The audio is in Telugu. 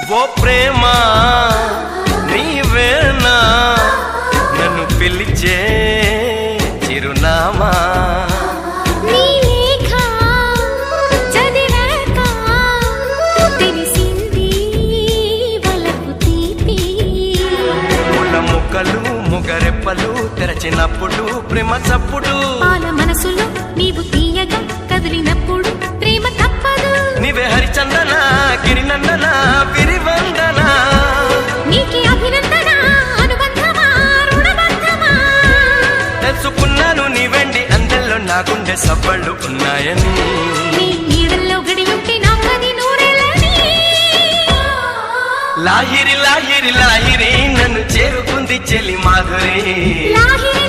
ఓ ప్రేమ నీవేనా నన్ను పిలిచే చిరునామా ముగరెప్పలు తెరచినప్పుడు ప్రేమ చప్పుడు పాల మనసులో నీవు తీయగా కదిలినప్పుడు ప్రేమ తప్పదు నీవే హరిచందన గిరినందన విరివందన నీకే అభినందన అనుబంధమా రుణబంధమా తెలుసుకున్నాను నీ వెండి అందెల్లో నా గుండె సవ్వళ్ళు ఉన్నాయని నీ నీడల్లో గడియుంటే నాకది నూరేళ్ళని లాహిరి లాహిరి లాహిరి నన్ను చేరుకుంది చెలి మాధురి లాహిరి